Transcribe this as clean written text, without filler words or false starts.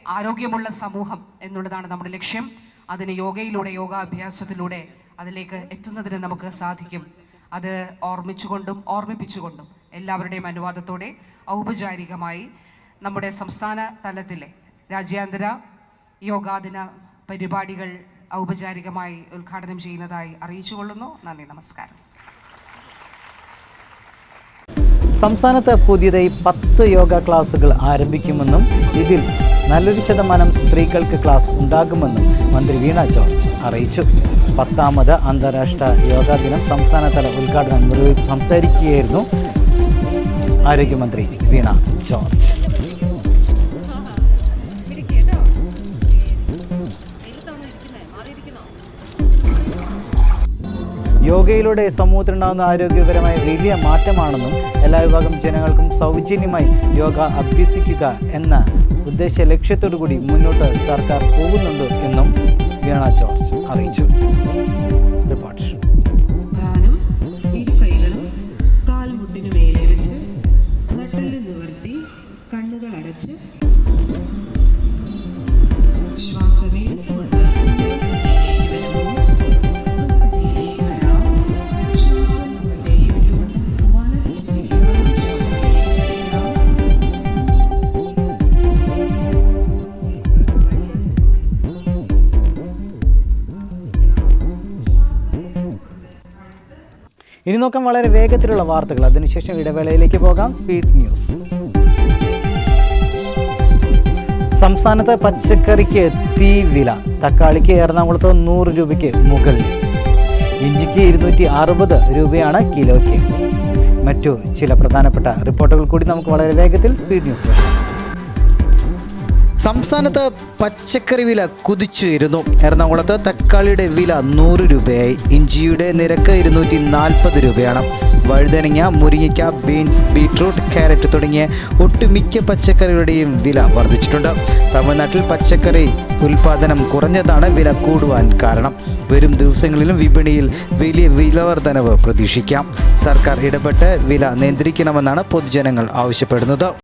ആരോഗ്യമുള്ള സമൂഹം എന്നുള്ളതാണ് നമ്മുടെ ലക്ഷ്യം. അതിന് യോഗയിലൂടെ, യോഗാഭ്യാസത്തിലൂടെ അതിലേക്ക് എത്തുന്നതിന് നമുക്ക് സാധിക്കും. അത് ഓർമ്മിച്ചുകൊണ്ടും ഓർമ്മിപ്പിച്ചുകൊണ്ടും എല്ലാവരുടെയും അനുവാദത്തോടെ ഔപചാരികമായി നമ്മുടെ സംസ്ഥാന തലത്തിലെ രാജ്യാന്തര യോഗാദിന പരിപാടികൾ ഔപചാരികമായി ഉദ്ഘാടനം ചെയ്യുന്നതായി അറിയിച്ചുകൊള്ളുന്നു. നന്ദി, നമസ്കാരം. സംസ്ഥാനത്ത് പുതിയതായി 10 യോഗ ക്ലാസുകൾ ആരംഭിക്കുമെന്നും ഇതിൽ നല്ലൊരു ശതമാനം സ്ത്രീകൾക്ക് ക്ലാസ് ഉണ്ടാകുമെന്നും മന്ത്രി വീണ ജോർജ് അറിയിച്ചു. 10ാമത് അന്താരാഷ്ട്ര യോഗാ ദിനം സംസ്ഥാനതല ഉദ്ഘാടനം നിർവഹിച്ച് സംസാരിക്കുകയായിരുന്നു ആരോഗ്യമന്ത്രി വീണ ജോർജ്. യോഗയിലൂടെ സമൂഹത്തിനുണ്ടാകുന്ന ആരോഗ്യപരമായ വലിയ മാറ്റമാണെന്നും എല്ലാ വിഭാഗം ജനങ്ങൾക്കും സൗജന്യമായി യോഗ അഭ്യസിക്കുക എന്ന ഉദ്ദേശ ലക്ഷ്യത്തോടു കൂടി മുന്നോട്ട് സർക്കാർ പോകുന്നുണ്ട് എന്നും വീണ ജോർജ് അറിയിച്ചു. റിപ്പോർട്ട്. ഇനി നോക്കാം വളരെ വേഗത്തിലുള്ള വാർത്തകൾ. അതിനുശേഷം ഇടവേളയിലേക്ക് പോകാം. Speed news. സംസ്ഥാനത്ത് പച്ചക്കറിക്ക് തീ വില. തക്കാളിക്ക് എറണാകുളത്ത് 100 രൂപയ്ക്ക് മുകളിൽ. ഇഞ്ചിക്ക് 260 രൂപയാണ് കിലോയ്ക്ക്. മറ്റു ചില പ്രധാനപ്പെട്ട റിപ്പോർട്ടുകൾ കൂടി നമുക്ക് വളരെ വേഗത്തിൽ സ്പീഡ് ന്യൂസ് നോക്കാം. സംസ്ഥാനത്ത് പച്ചക്കറി വില കുതിച്ചുയരുന്നു. എറണാകുളത്ത് തക്കാളിയുടെ വില 100 രൂപയായി. ഇഞ്ചിയുടെ നിരക്ക് 240 രൂപയാണ്. വഴുതനങ്ങ, മുരിങ്ങയ്ക്ക, ബീൻസ്, ബീട്രൂട്ട്, ക്യാരറ്റ് തുടങ്ങിയ ഒട്ടുമിക്ക പച്ചക്കറികളുടെയും വില വർദ്ധിച്ചിട്ടുണ്ട്. തമിഴ്നാട്ടിൽ പച്ചക്കറി ഉൽപ്പാദനം കുറഞ്ഞതാണ് വില കൂടുവാൻ കാരണം. വരും ദിവസങ്ങളിലും വിപണിയിൽ വലിയ വിലവർധനവ് പ്രതീക്ഷിക്കാം. സർക്കാർ ഇടപെട്ട് വില നിയന്ത്രിക്കണമെന്നാണ് പൊതുജനങ്ങൾ ആവശ്യപ്പെടുന്നത്.